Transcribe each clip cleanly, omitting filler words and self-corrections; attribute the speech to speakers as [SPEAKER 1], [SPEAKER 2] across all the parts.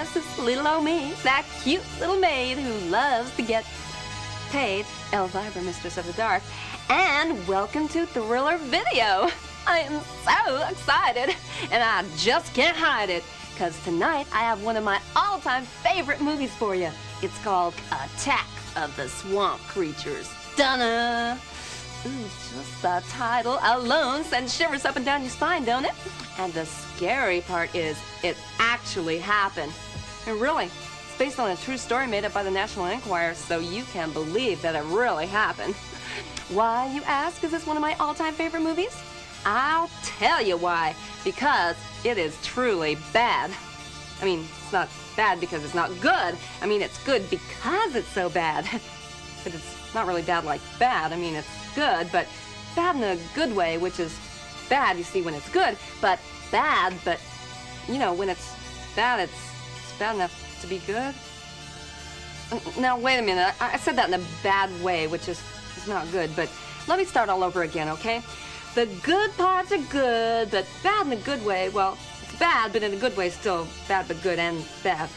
[SPEAKER 1] Yes, it's little old me, that cute little maid who loves to get paid, Elvira, Mistress of the Dark, and welcome to Thriller Video. I am so excited, and I just can't hide it, because tonight I have one of my all-time favorite movies for you. It's called Attack of the Swamp Creatures. Dunna! Ooh, just the title alone sends shivers up and down your spine, don't it? And the scary part is, it actually happened. And really, it's based on a true story made up by the National Enquirer, so you can believe that it really happened. Why, you ask, is this one of my all-time favorite movies? I'll tell you why. Because it is truly bad. I mean, it's not bad because it's not good. I mean, it's good because it's so bad. But it's not really bad like bad. I mean, it's good, but bad in a good way, which is bad, you see, when it's good, but bad, but, you know, when it's bad, it's bad enough to be good. Now, wait a minute. I said that in a bad way, which is not good, but let me start all over again, okay? The good parts are good, but bad in a good way, well, it's bad, but in a good way, still bad, but good and bad.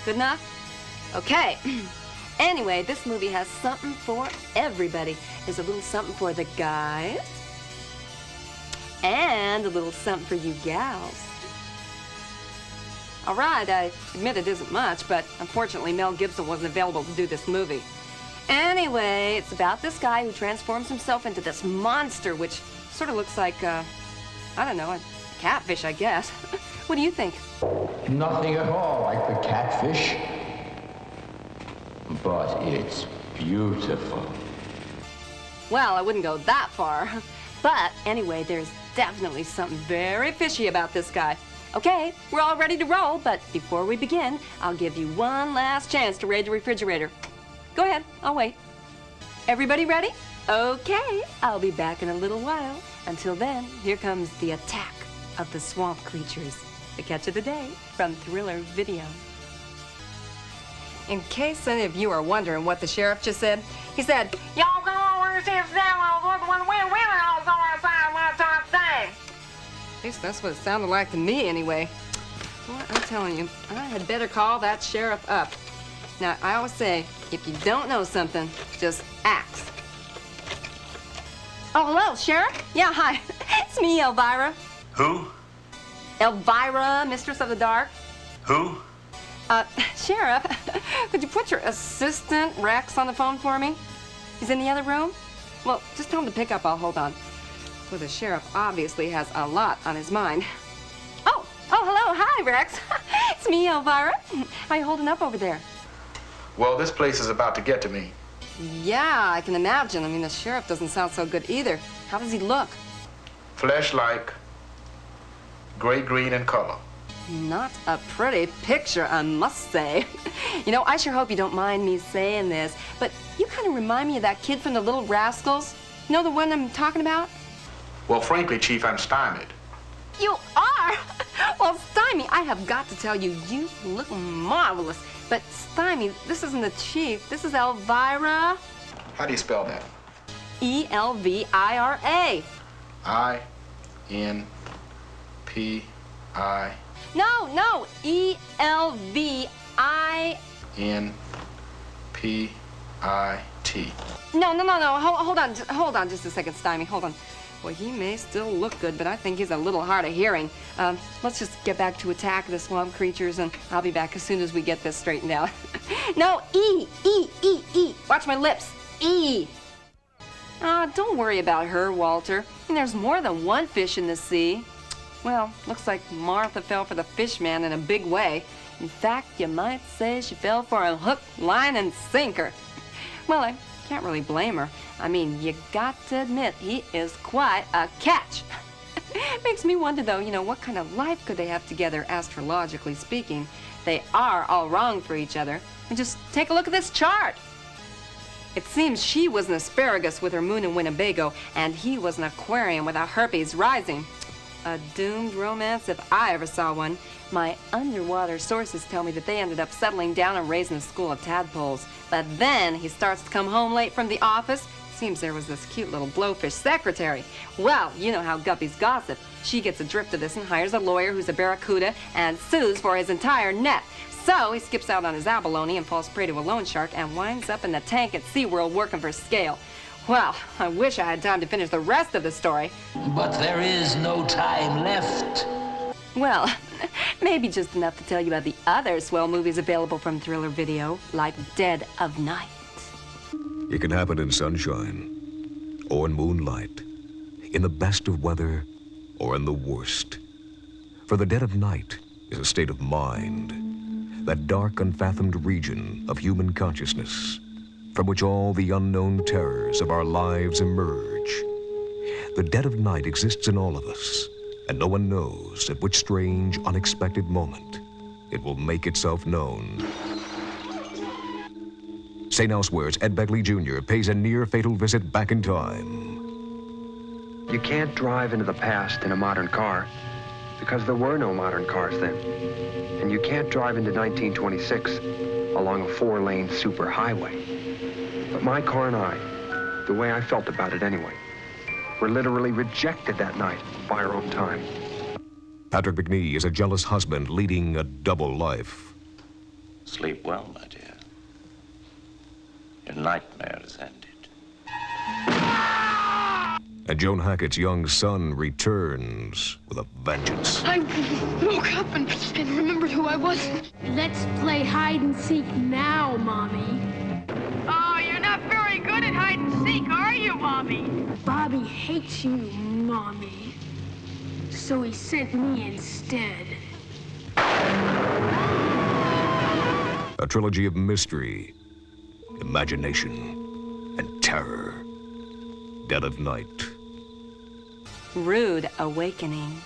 [SPEAKER 1] Good enough? Okay. Anyway, this movie has something for everybody. There's a little something for the guys, and a little something for you gals. All right, I admit it isn't much, but unfortunately Mel Gibson wasn't available to do this movie. Anyway, it's about this guy who transforms himself into this monster, which sort of looks like, I don't know, a catfish, I guess. What do you think?
[SPEAKER 2] Nothing at all like the catfish. But it's beautiful.
[SPEAKER 1] Well, I wouldn't go that far. But anyway, there's definitely something very fishy about this guy. Okay, we're all ready to roll, but before we begin, I'll give you one last chance to raid the refrigerator. Go ahead, I'll wait. Everybody ready? Okay, I'll be back in a little while. Until then, here comes the Attack of the Swamp Creatures. The catch of the day from Thriller Video. In case any of you are wondering what the sheriff just said, he said, "Y'all go over to At least that's what it sounded like to me, anyway. Well, I'm telling you, I had better call that sheriff up. Now, I always say, if you don't know something, just ask. Oh, hello, Sheriff? Yeah, hi. It's me, Elvira.
[SPEAKER 3] Who?
[SPEAKER 1] Elvira, Mistress of the Dark.
[SPEAKER 3] Who?
[SPEAKER 1] Sheriff, could you put your assistant, Rex, on the phone for me? He's in the other room? Well, just tell him to pick up. I'll hold on. Well, the sheriff obviously has a lot on his mind. Oh, hello. Hi, Rex. It's me, Elvira. How you holding up over there?
[SPEAKER 3] Well, this place is about to get to me.
[SPEAKER 1] Yeah, I can imagine. I mean, the sheriff doesn't sound so good either. How does he look?
[SPEAKER 3] Flesh-like, gray-green in color.
[SPEAKER 1] Not a pretty picture, I must say. You know, I sure hope you don't mind me saying this, but you kind of remind me of that kid from the Little Rascals. You know the one I'm talking about?
[SPEAKER 3] Well, frankly, Chief, I'm stymied.
[SPEAKER 1] You are? Well, Stymie, I have got to tell you, you look marvelous. But Stymie, this isn't the chief. This is Elvira.
[SPEAKER 3] How do you spell that?
[SPEAKER 1] E-L-V-I-R-A.
[SPEAKER 3] I-N-P-I...
[SPEAKER 1] No, E-L-V-I...
[SPEAKER 3] N-P-I-T.
[SPEAKER 1] No. Hold on just a second, Stymie. Hold on. Well, he may still look good, but I think he's a little hard of hearing. Let's just get back to Attack of the Swamp Creatures, and I'll be back as soon as we get this straightened out. No, E. Watch my lips. E. Don't worry about her, Walter. And there's more than one fish in the sea. Well, looks like Martha fell for the fish man in a big way. In fact, you might say she fell for a hook, line, and sinker. Well, I can't really blame her. I mean, you got to admit, he is quite a catch. Makes me wonder, though, you know, what kind of life could they have together, astrologically speaking? They are all wrong for each other. And just take a look at this chart. It seems she was an asparagus with her moon in Winnebago, and he was an aquarium with a herpes rising. A doomed romance if I ever saw one. My underwater sources tell me that they ended up settling down and raising a school of tadpoles. But then he starts to come home late from the office. Seems there was this cute little blowfish secretary. Well, you know how guppies gossip. She gets a drift of this and hires a lawyer who's a barracuda and sues for his entire net. So he skips out on his abalone and falls prey to a loan shark and winds up in the tank at SeaWorld working for Scale. Well, I wish I had time to finish the rest of the story.
[SPEAKER 4] But there is no time left.
[SPEAKER 1] Well, maybe just enough to tell you about the other swell movies available from Thriller Video, like Dead of Night.
[SPEAKER 5] It can happen in sunshine, or in moonlight, in the best of weather, or in the worst. For the dead of night is a state of mind, that dark, unfathomed region of human consciousness, from which all the unknown terrors of our lives emerge. The dead of night exists in all of us, and no one knows at which strange, unexpected moment it will make itself known. St. Elsewhere's Ed Begley Jr. pays a near-fatal visit back in time.
[SPEAKER 6] You can't drive into the past in a modern car because there were no modern cars then. And you can't drive into 1926 along a 4-lane superhighway. But my car and I, the way I felt about it anyway, were literally rejected that night by our own time.
[SPEAKER 5] Patrick McNee is a jealous husband leading a double life.
[SPEAKER 4] Sleep well, my dear. Your nightmare is ended.
[SPEAKER 5] And Joan Hackett's young son returns with a vengeance.
[SPEAKER 7] I woke up and remembered who I was.
[SPEAKER 8] Let's play hide and seek now, Mommy.
[SPEAKER 7] Oh, you're not very good at hide and seek, are you, Mommy?
[SPEAKER 8] Bobby hates you, Mommy. So he sent me instead.
[SPEAKER 5] A trilogy of mystery, imagination, and terror. Dead of Night.
[SPEAKER 1] Rude Awakening.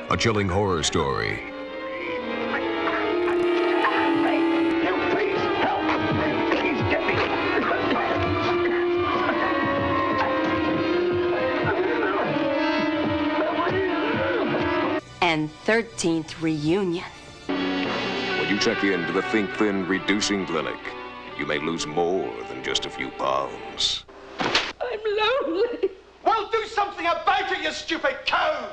[SPEAKER 5] A chilling horror story.
[SPEAKER 1] And 13th Reunion.
[SPEAKER 5] When you check into the Think Thin Reducing Clinic, you may lose more than just a few pounds.
[SPEAKER 7] I'm lonely.
[SPEAKER 9] Well, do something about it, you stupid cow!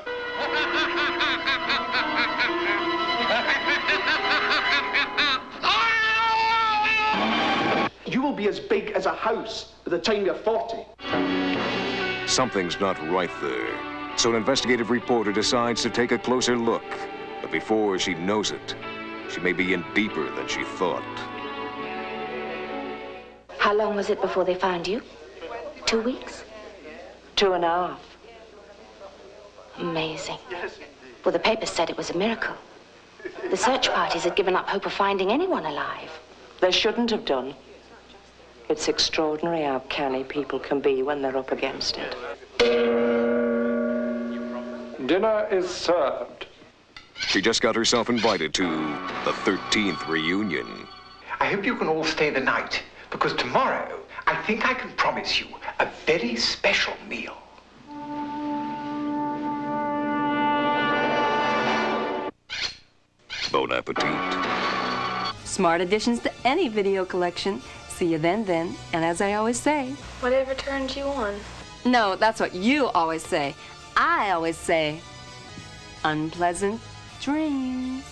[SPEAKER 9] You will be as big as a house by the time you're 40.
[SPEAKER 5] Something's not right there. So an investigative reporter decides to take a closer look. But before she knows it, she may be in deeper than she thought.
[SPEAKER 10] How long was it before they found you? 2 weeks? 2.5. Amazing. Well, the papers said it was a miracle. The search parties had given up hope of finding anyone alive.
[SPEAKER 11] They shouldn't have done. It's extraordinary how canny people can be when they're up against it.
[SPEAKER 6] Dinner is served.
[SPEAKER 5] She just got herself invited to the 13th reunion.
[SPEAKER 9] I hope you can all stay the night, because tomorrow I think I can promise you a very special meal.
[SPEAKER 5] Bon appetit.
[SPEAKER 1] Smart additions to any video collection. See you then, and as I always say...
[SPEAKER 7] Whatever turned you on?
[SPEAKER 1] No, that's what you always say. I always say, unpleasant dreams.